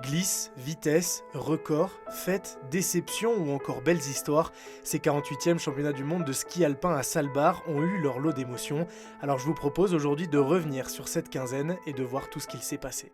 Glisse, vitesse, record, fête, déception ou encore belles histoires, ces 48e championnats du monde de ski alpin à Svalbard ont eu leur lot d'émotions. Alors je vous propose aujourd'hui de revenir sur cette quinzaine et de voir tout ce qu'il s'est passé.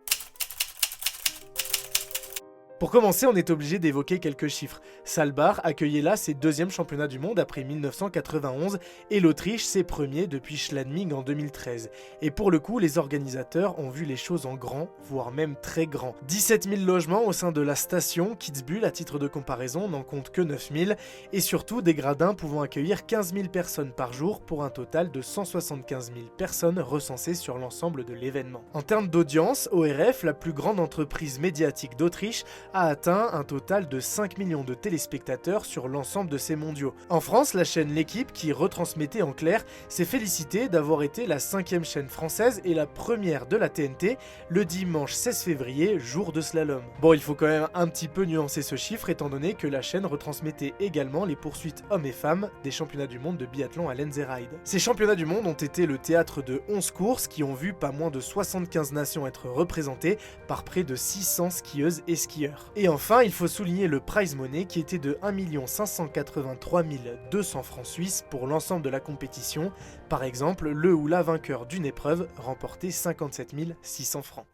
Pour commencer, on est obligé d'évoquer quelques chiffres. Svalbard accueillait là ses deuxièmes championnats du monde après 1991 et l'Autriche ses premiers depuis Schladming en 2013. Et pour le coup, les organisateurs ont vu les choses en grand, voire même très grand. 17 000 logements au sein de la station, Kitzbühel à titre de comparaison n'en compte que 9 000, et surtout des gradins pouvant accueillir 15 000 personnes par jour pour un total de 175 000 personnes recensées sur l'ensemble de l'événement. En termes d'audience, ORF, la plus grande entreprise médiatique d'Autriche, a atteint un total de 5 millions de téléspectateurs sur l'ensemble de ces mondiaux. En France, la chaîne L'Équipe, qui retransmettait en clair, s'est félicitée d'avoir été la 5e chaîne française et la première de la TNT le dimanche 16 février, jour de slalom. Bon, il faut quand même un petit peu nuancer ce chiffre étant donné que la chaîne retransmettait également les poursuites hommes et femmes des championnats du monde de biathlon à Lenzerheide. Ces championnats du monde ont été le théâtre de 11 courses qui ont vu pas moins de 75 nations être représentées par près de 600 skieuses et skieurs. Et enfin, il faut souligner le prize money qui était de 1 583 200 francs suisses pour l'ensemble de la compétition. Par exemple, le ou la vainqueur d'une épreuve remportait 57 600 francs.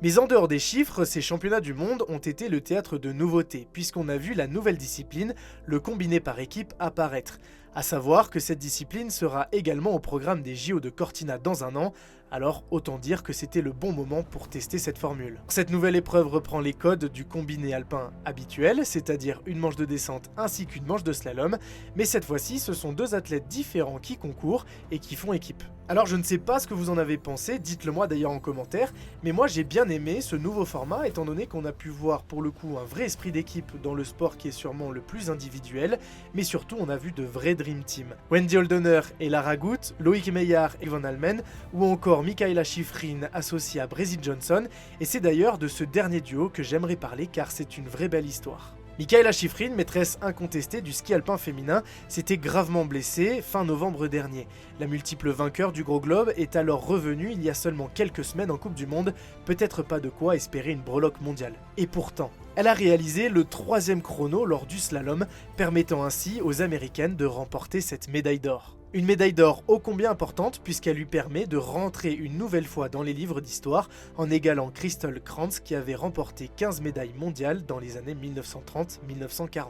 Mais en dehors des chiffres, ces championnats du monde ont été le théâtre de nouveautés, puisqu'on a vu la nouvelle discipline, le combiné par équipe, apparaître. À savoir que cette discipline sera également au programme des JO de Cortina dans un an, alors autant dire que c'était le bon moment pour tester cette formule. Cette nouvelle épreuve reprend les codes du combiné alpin habituel, c'est-à-dire une manche de descente ainsi qu'une manche de slalom, mais cette fois-ci ce sont deux athlètes différents qui concourent et qui font équipe. Alors je ne sais pas ce que vous en avez pensé, dites-le moi d'ailleurs en commentaire, mais moi j'ai bien aimé ce nouveau format étant donné qu'on a pu voir pour le coup un vrai esprit d'équipe dans le sport qui est sûrement le plus individuel, mais surtout on a vu de vrais Dream Team. Wendy Holdener et Lara Gut, Loïc Meillard et Van Almen, ou encore Mikaela Shiffrin associée à Brésil Johnson, et c'est d'ailleurs de ce dernier duo que j'aimerais parler car c'est une vraie belle histoire. Mikaela Shiffrin, maîtresse incontestée du ski alpin féminin, s'était gravement blessée fin novembre dernier. La multiple vainqueur du Gros Globe est alors revenue il y a seulement quelques semaines en Coupe du Monde, peut-être pas de quoi espérer une breloque mondiale. Et pourtant, elle a réalisé le 3e chrono lors du slalom, permettant ainsi aux Américaines de remporter cette médaille d'or. Une médaille d'or ô combien importante puisqu'elle lui permet de rentrer une nouvelle fois dans les livres d'histoire en égalant Crystal Krantz qui avait remporté 15 médailles mondiales dans les années 1930-1940.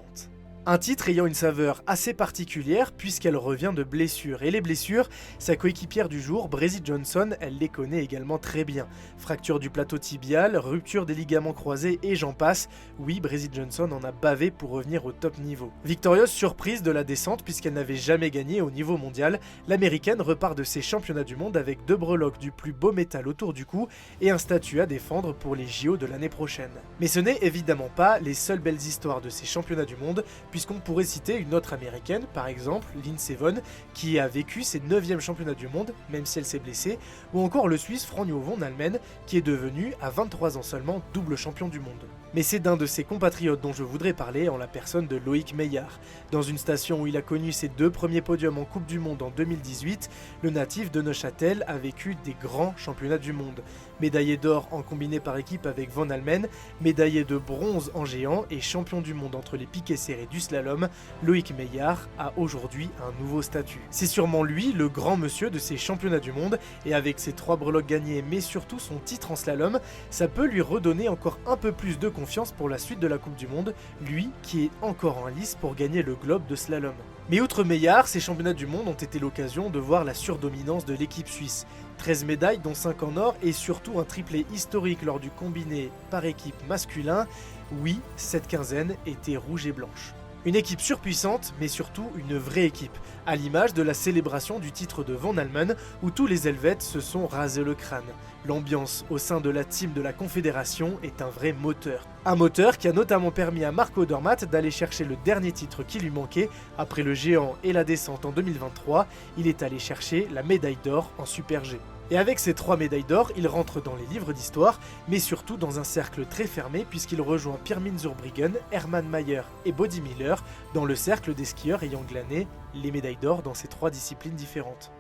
Un titre ayant une saveur assez particulière puisqu'elle revient de blessures. Et les blessures, sa coéquipière du jour, Brésil Johnson, elle les connaît également très bien. Fracture du plateau tibial, rupture des ligaments croisés et j'en passe. Oui, Brésil Johnson en a bavé pour revenir au top niveau. Victorieuse surprise de la descente puisqu'elle n'avait jamais gagné au niveau mondial, l'américaine repart de ses championnats du monde avec 2 breloques du plus beau métal autour du cou et un statut à défendre pour les JO de l'année prochaine. Mais ce n'est évidemment pas les seules belles histoires de ces championnats du monde, puisqu'on pourrait citer une autre américaine, par exemple Lindsey Vonn, qui a vécu ses 9e championnats du monde, même si elle s'est blessée, ou encore le Suisse Franjo Van Almen, qui est devenu, à 23 ans seulement, double champion du monde. Mais c'est d'un de ses compatriotes dont je voudrais parler en la personne de Loïc Meillard. Dans une station où il a connu ses 2 premiers podiums en Coupe du Monde en 2018, le natif de Neuchâtel a vécu des grands championnats du monde. Médaillé d'or en combiné par équipe avec Van Almen, médaillé de bronze en géant et champion du monde entre les piquets serrés du slalom, Loïc Meillard a aujourd'hui un nouveau statut. C'est sûrement lui le grand monsieur de ces championnats du monde et avec ses 3 breloques gagnées mais surtout son titre en slalom, ça peut lui redonner encore un peu plus de confiance pour la suite de la Coupe du Monde, lui qui est encore en lice pour gagner le globe de slalom. Mais outre Meillard, ces championnats du monde ont été l'occasion de voir la surdominance de l'équipe suisse. 13 médailles dont 5 en or et surtout un triplé historique lors du combiné par équipe masculin. Oui, cette quinzaine était rouge et blanche. Une équipe surpuissante, mais surtout une vraie équipe, à l'image de la célébration du titre de Van Almen où tous les Helvètes se sont rasés le crâne. L'ambiance au sein de la team de la Confédération est un vrai moteur. Un moteur qui a notamment permis à Marco Odermatt d'aller chercher le dernier titre qui lui manquait. Après le géant et la descente en 2023, il est allé chercher la médaille d'or en Super G. Et avec ces 3 médailles d'or, il rentre dans les livres d'histoire, mais surtout dans un cercle très fermé puisqu'il rejoint Pirmin Zurbriggen, Hermann Maier et Bode Miller dans le cercle des skieurs ayant glané les médailles d'or dans ces 3 disciplines différentes.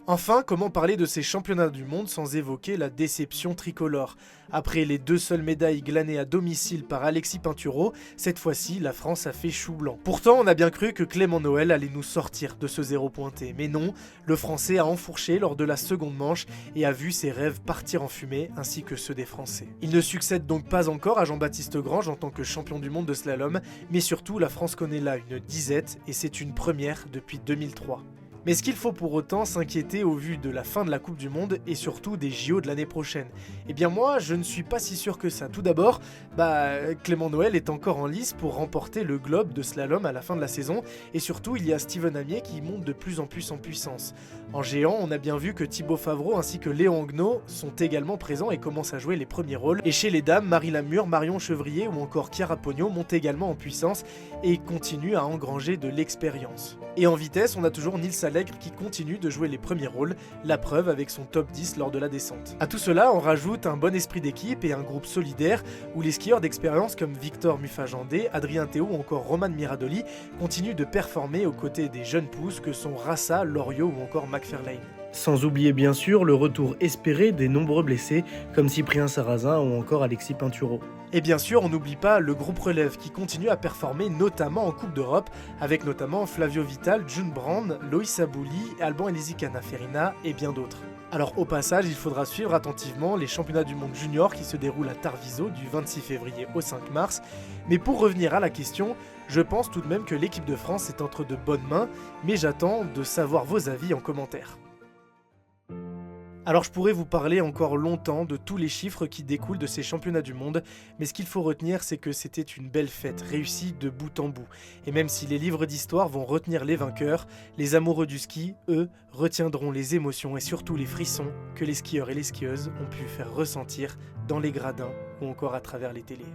Enfin, comment parler de ces championnats du monde sans évoquer la déception tricolore? Après les 2 seules médailles glanées à domicile par Alexis Pinturo, cette fois-ci, la France a fait chou blanc. Pourtant, on a bien cru que Clément Noël allait nous sortir de ce 0 pointé. Mais non, le Français a enfourché lors de la seconde manche et a vu ses rêves partir en fumée, ainsi que ceux des Français. Il ne succède donc pas encore à Jean-Baptiste Grange en tant que champion du monde de slalom, mais surtout, la France connaît là une disette et c'est une première depuis 2003. Mais est-ce qu'il faut pour autant s'inquiéter au vu de la fin de la Coupe du Monde et surtout des JO de l'année prochaine? Eh bien moi, je ne suis pas si sûr que ça. Tout d'abord, Clément Noël est encore en lice pour remporter le globe de slalom à la fin de la saison, et surtout il y a Steven Amier qui monte de plus en plus en puissance. En géant, on a bien vu que Thibaut Favreau ainsi que Léon Agneau sont également présents et commencent à jouer les premiers rôles. Et chez les dames, Marie Lamure, Marion Chevrier ou encore Chiara Pogno montent également en puissance et continuent à engranger de l'expérience. Et en vitesse, on a toujours Nils Allègre qui continue de jouer les premiers rôles, la preuve avec son top 10 lors de la descente. A tout cela, on rajoute un bon esprit d'équipe et un groupe solidaire où les skieurs d'expérience comme Victor Muffajandé, Adrien Théo ou encore Roman Miradoli continuent de performer aux côtés des jeunes pousses que sont Rassa, Loriot ou encore McFarlane. Sans oublier bien sûr le retour espéré des nombreux blessés comme Cyprien Sarrazin ou encore Alexis Pinturo. Et bien sûr, on n'oublie pas le groupe relève qui continue à performer notamment en Coupe d'Europe, avec notamment Flavio Vital, June Brand, Loïs Abouli, Alban Elisicana Ferina et bien d'autres. Alors au passage, il faudra suivre attentivement les championnats du monde junior qui se déroulent à Tarviso du 26 février au 5 mars. Mais pour revenir à la question, je pense tout de même que l'équipe de France est entre de bonnes mains, mais j'attends de savoir vos avis en commentaire. Alors je pourrais vous parler encore longtemps de tous les chiffres qui découlent de ces championnats du monde, mais ce qu'il faut retenir c'est que c'était une belle fête, réussie de bout en bout. Et même si les livres d'histoire vont retenir les vainqueurs, les amoureux du ski, eux, retiendront les émotions et surtout les frissons que les skieurs et les skieuses ont pu faire ressentir dans les gradins ou encore à travers les télés.